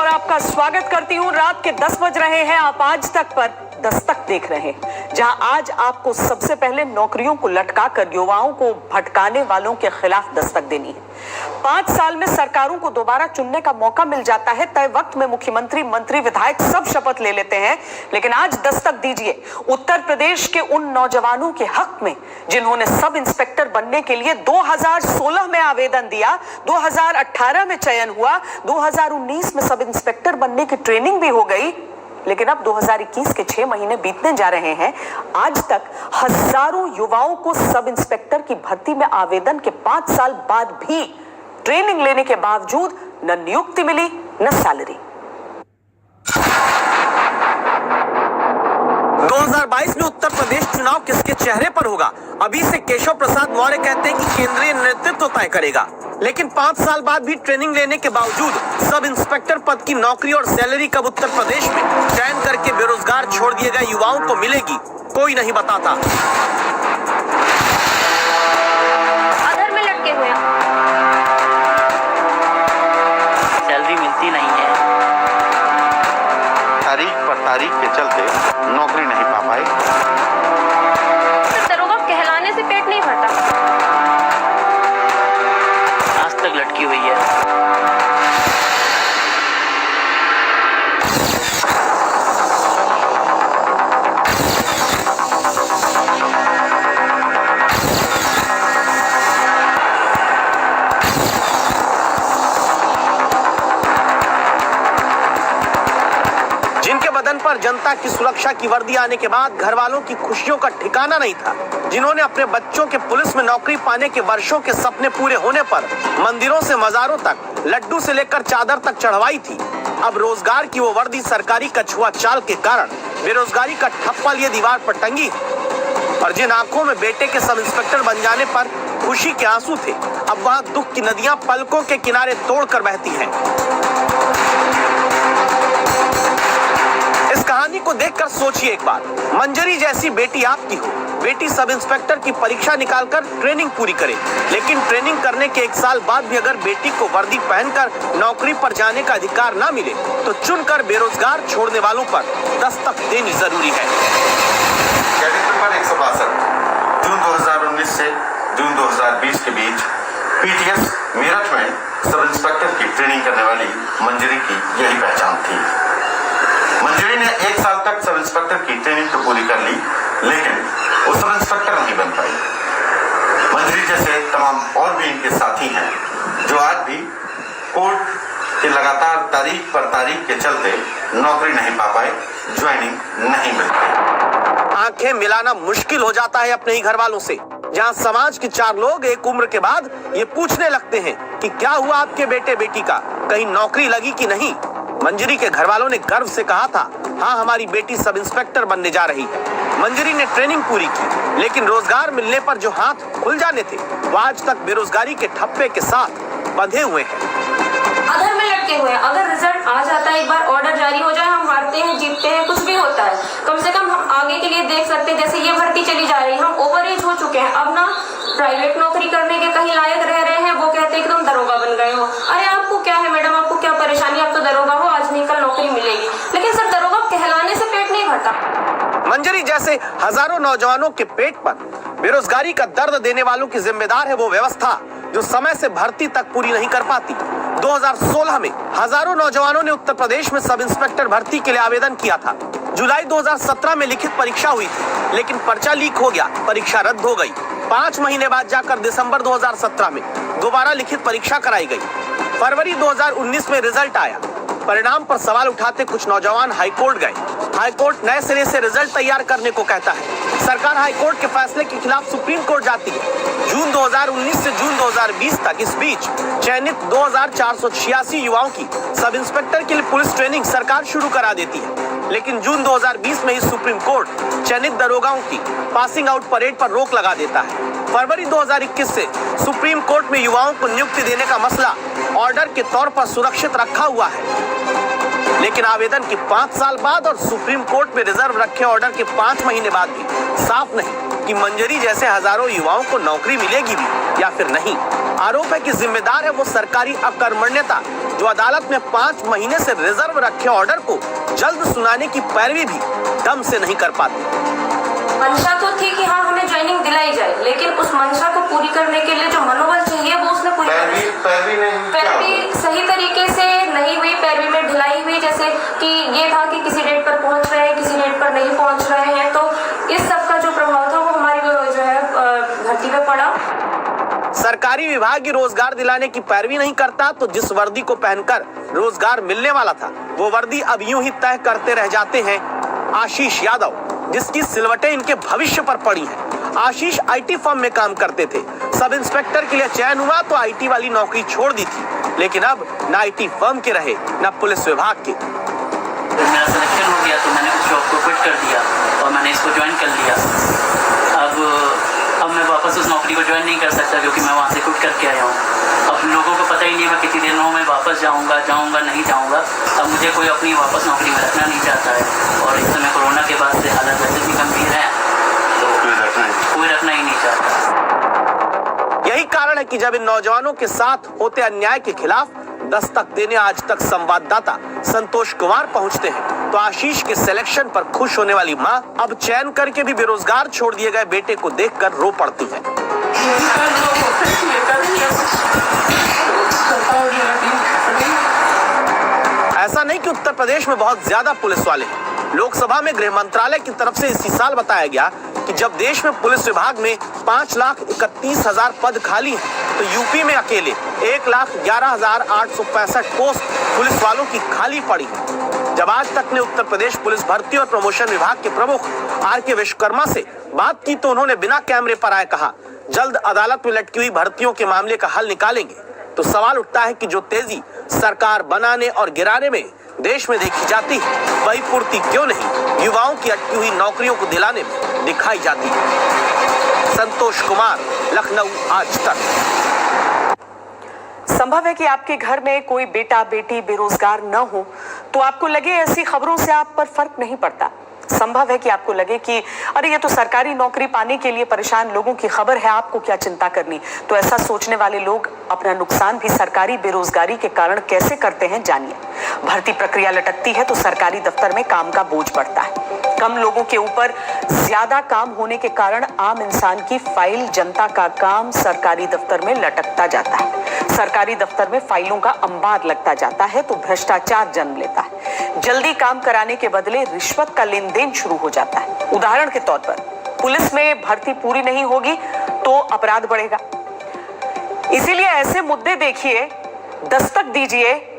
आपका स्वागत करती हूं। रात के 10 बज रहे हैं। आप आज तक पर दस्तक देख रहे हैं, जहां आज आपको सबसे पहले नौकरियों को लटकाकर युवाओं को भटकाने वालों के खिलाफ दस्तक देनी है। 5 साल में सरकारों को दोबारा चुनने का मौका मिल जाता है। तय वक्त में मुख्यमंत्री, मंत्री, विधायक सब शपथ ले लेते हैं, लेकिन आज दस्तक दीजिए उत्तर प्रदेश के उन नौजवानों के हक में जिन्होंने सब इंस्पेक्टर बनने के लिए 2016 में आवेदन दिया, 2018 में चयन हुआ, 2019 में सब इंस्पेक्टर बनने की ट्रेनिंग भी हो गई, लेकिन अब 2021 के 6 महीने बीतने जा रहे हैं। आज तक हजारों युवाओं को सब इंस्पेक्टर की भर्ती में आवेदन के 5 साल बाद भी ट्रेनिंग लेने के बावजूद न नियुक्ति मिली न सैलरी। 2022 में उत्तर प्रदेश चुनाव किसके चेहरे पर होगा, अभी से केशव प्रसाद मौर्य कहते हैं कि केंद्रीय नेतृत्व तय करेगा। लेकिन 5 साल बाद भी ट्रेनिंग लेने के बावजूद सब इंस्पेक्टर पद की नौकरी और सैलरी कब उत्तर प्रदेश में चयन करके बेरोजगार छोड़ दिए गए युवाओं को मिलेगी, कोई नहीं बताता। अधर में लटके हुए हैं, सैलरी मिलती नहीं है, तारीख पर तारीख के चलते नौकरी नहीं पा पाए। दरोगा कहलाने से पेट नहीं भरता, आज तक लटकी हुई है। जिनके बदन पर जनता की सुरक्षा की वर्दी आने के बाद घर वालों की खुशियों का ठिकाना नहीं था, जिन्होंने अपने बच्चों के पुलिस में नौकरी पाने के वर्षों के सपने पूरे होने पर मंदिरों से मजारों तक, लड्डू से लेकर चादर तक चढ़वाई थी, अब रोजगार की वो वर्दी सरकारी कछुआ चाल के कारण बेरोजगारी का ठप्पा लिए दीवार पर टंगी। और जिन आंखों में बेटे के सब इंस्पेक्टर बन जाने पर खुशी के आंसू थे, अब वहां दुख की नदियां पलकों के किनारे तोड़कर बहती हैं। इस कहानी को देखकर सोचिए एक बार, मंजरी जैसी बेटी आपकी हो, बेटी सब इंस्पेक्टर की परीक्षा निकालकर ट्रेनिंग पूरी करे, लेकिन ट्रेनिंग करने के 1 साल बाद भी अगर बेटी को वर्दी पहनकर नौकरी पर जाने का अधिकार ना मिले, तो चुनकर बेरोजगार छोड़ने वालों पर दस्तक देनी जरूरी है। कैडेट नंबर 162 जून 2019 से जून 2020 के बीच पीटीएस मेरठ में सब इंस्पेक्टर की ट्रेनिंग करने वाली मंजरी की यही पहचान थी। मंजरी ने 1 साल तक सब इंस्पेक्टर की ट्रेनिंग तो पूरी कर ली, लेकिन वो सब इंस्पेक्टर नहीं बन पाई। मंजरी जैसे तमाम और भी इनके साथी हैं, जो आज भी कोर्ट के लगातार तारीख पर तारीख के चलते नौकरी नहीं पा पाए, ज्वाइनिंग नहीं मिल पाई। आंखें मिलाना मुश्किल हो जाता है अपने ही घर वालों से, जहां समाज के 4 लोग एक उम्र के बाद ये पूछने लगते हैं कि क्या हुआ आपके बेटे बेटी का, कहीं नौकरी लगी कि नहीं। मंजरी के घर वालों ने गर्व से कहा था, हाँ हमारी बेटी सब इंस्पेक्टर बनने जा रही है। मंजरी ने ट्रेनिंग पूरी की, लेकिन रोजगार मिलने पर जो हाथ खुल जाने थे, वो आज तक बेरोजगारी के ठप्पे के साथ बंधे हुए हैं। अधर में लटके हुए हैं। अगर रिजल्ट आ जाता है, एक बार ऑर्डर जारी हो जाए, हम हारते हैं, जीतते हैं, कुछ भी होता है, कम से कम हम आगे के लिए देख सकते हैं। जैसे ये भर्ती चली जा रही है, हम ओवर एज हो चुके हैं, अब ना प्राइवेट नौकरी करने के कहीं लायक रह रहे हैं, वो कहते हैं कि तुम दरोगा बन गए हो। अरे आपको क्या है मैडम, आपको क्या परेशानी, आप तो दरोगा हो, आज नहीं कल नौकरी मिलेगी। लेकिन सर दरोगा कहलाने से पेट नहीं भरता। मंजरी जैसे हजारों नौजवानों के पेट पर बेरोजगारी का दर्द देने वालों की जिम्मेदार है वो व्यवस्था जो समय से भर्ती तक पूरी नहीं कर पाती। 2016 में हजारों नौजवानों ने उत्तर प्रदेश में सब इंस्पेक्टर भर्ती के लिए आवेदन किया था। जुलाई 2017 में लिखित परीक्षा हुई थी, लेकिन पर्चा लीक हो गया, परीक्षा रद्द हो गई। 5 महीने बाद जाकर दिसंबर 2017 में दोबारा लिखित परीक्षा कराई गई। फरवरी 2019 में रिजल्ट आया। परिणाम पर सवाल उठाते कुछ नौजवान हाईकोर्ट गए। हाईकोर्ट नए सिरे से रिजल्ट तैयार करने को कहता है। सरकार हाईकोर्ट के फैसले के खिलाफ सुप्रीम कोर्ट जाती है। जून 2019 से जून 2020 तक इस बीच चयनित 2486 युवाओं की सब इंस्पेक्टर के लिए पुलिस ट्रेनिंग सरकार शुरू करा देती है। लेकिन जून 2020 में ही सुप्रीम कोर्ट चयनित दरोगाओं की पासिंग आउट परेड पर रोक लगा देता है। फरवरी 2021 से सुप्रीम कोर्ट में युवाओं को नियुक्ति देने का मसला ऑर्डर के तौर पर सुरक्षित रखा हुआ है। लेकिन आवेदन के 5 साल बाद और सुप्रीम कोर्ट में रिजर्व रखे ऑर्डर के 5 महीने बाद भी साफ नहीं कि मंजरी जैसे हजारों युवाओं को नौकरी मिलेगी भी या फिर नहीं। आरोप है कि जिम्मेदार है वो सरकारी अकर्मण्यता जो अदालत में 5 महीने से रिजर्व रखे ऑर्डर को जल्द सुनाने की पैरवी भी दम से नहीं कर पाती। मंशा तो थी कि हाँ हमें ज्वाइनिंग दिलाई जाए, लेकिन उस मंशा को पूरी करने के लिए जो मनोबल चाहिए वो उसने पूरी पैरवी सही तरीके से नहीं हुई। पैरवी में ढिलाई हुई, जैसे कि ये था कि किसी डेट पर पहुंच रहे हैं, किसी डेट पर नहीं पहुंच रहे हैं, तो इस सब का जो प्रभाव था वो हमारी जो है भर्ती पे पड़ा। सरकारी विभाग की रोजगार दिलाने की पैरवी नहीं करता तो जिस वर्दी को पहनकर रोजगार मिलने वाला था वो वर्दी अब यूं ही तय करते रह जाते हैं आशीष यादव, जिसकी सिलवटें इनके भविष्य पर पड़ी हैं। आशीष आईटी फर्म में काम करते थे। सब इंस्पेक्टर के लिए चयन हुआ तो आईटी वाली नौकरी छोड़ दी थी, लेकिन अब न आईटी फर्म के रहे न पुलिस विभाग के। मेरा सिलेक्शन हो गया तो मैंने उस जॉब को क्विट कर दिया और मैंने इसको ज्वाइन कर लिया। अब मैं वापस उस नौकरी को ज्वाइन नहीं कर सकता क्योंकि मैं वहाँ से क्विट करके आया हूँ। अब लोगों को पता ही नहीं मैं कितनी देर में वापस जाऊँगा नहीं जाऊँगा। अब मुझे कोई अपनी वापस नौकरी में रखना नहीं चाहता है और इस समय कोरोना के बाद से हालत वैसे भी गंभीर है तो कोई रखना ही नहीं चाहता। यही कारण है कि जब इन नौजवानों के साथ होते अन्याय के खिलाफ दस्तक देने आज तक संवाददाता संतोष कुमार पहुंचते हैं तो आशीष के सिलेक्शन पर खुश होने वाली मां अब चयन करके भी बेरोजगार छोड़ दिए गए बेटे को देखकर रो पड़ती है। ऐसा नहीं कि उत्तर प्रदेश में बहुत ज्यादा पुलिस वाले हैं। लोकसभा में गृह मंत्रालय की तरफ से इसी साल बताया गया कि जब देश में पुलिस विभाग में 5,31,000 पद खाली हैं, तो यूपी में अकेले 1,11,865 पोस्ट पुलिस वालों की खाली पड़ी है। जब आज तक ने उत्तर प्रदेश पुलिस भर्ती और प्रमोशन विभाग के प्रमुख आर.के. विश्वकर्मा से बात की तो उन्होंने बिना कैमरे पर आए कहा, जल्द अदालत में लटकी हुई भर्तियों के मामले का हल निकालेंगे। तो सवाल उठता है कि जो तेजी सरकार बनाने और गिराने में देश में देखी जाती है, वही पूर्ति क्यों नहीं युवाओं की अटकी हुई नौकरियों को दिलाने में दिखाई जाती है। संतोष कुमार, लखनऊ, आज तक। संभव है कि आपके घर में कोई बेटा बेटी बेरोजगार न हो तो आपको लगे ऐसी खबरों से आप पर फर्क नहीं पड़ता। संभव है कि आपको लगे कि अरे ये तो सरकारी नौकरी पाने के लिए परेशान लोगों की खबर है, आपको क्या चिंता करनी। तो ऐसा सोचने वाले लोग अपना नुकसान भी सरकारी बेरोजगारी के कारण कैसे करते हैं जानिए। भर्ती प्रक्रिया लटकती है तो सरकारी दफ्तर में काम का बोझ बढ़ता है। कम लोगों के ऊपर ज्यादा काम होने के कारण आम इंसान की फाइल, जनता का काम सरकारी दफ्तर में लटकता जाता है। सरकारी दफ्तर में फाइलों का अंबार लगता जाता है तो भ्रष्टाचार जन्म लेता है। जल्दी काम कराने के बदले रिश्वत का लेन देन शुरू हो जाता है। उदाहरण के तौर पर पुलिस में भर्ती पूरी नहीं होगी तो अपराध बढ़ेगा। इसीलिए ऐसे मुद्दे देखिए, दस्तक दीजिए